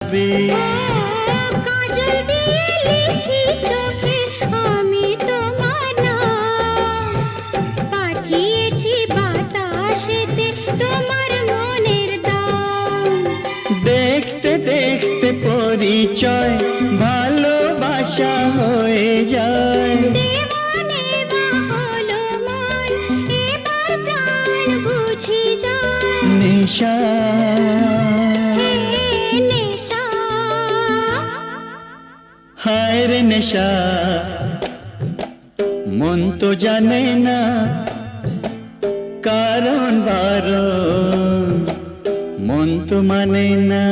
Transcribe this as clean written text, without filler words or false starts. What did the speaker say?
থাকবে। কাজল দিয়ে লিখি চোখে আমি তোমার নাম, পাঠিয়েছি বাতাসেতে তোমার মনের দাম। দেখতে দেখতে পরিচয় ভালোবাসা হয়ে যায়। দেওয়ানে বা হলো মন, এবার প্রাণ বুঝি যায়। নেশা হে নেশা, হায় রে নেশা, মন তো জানে না কারণ বারণ, মন তো মানে না।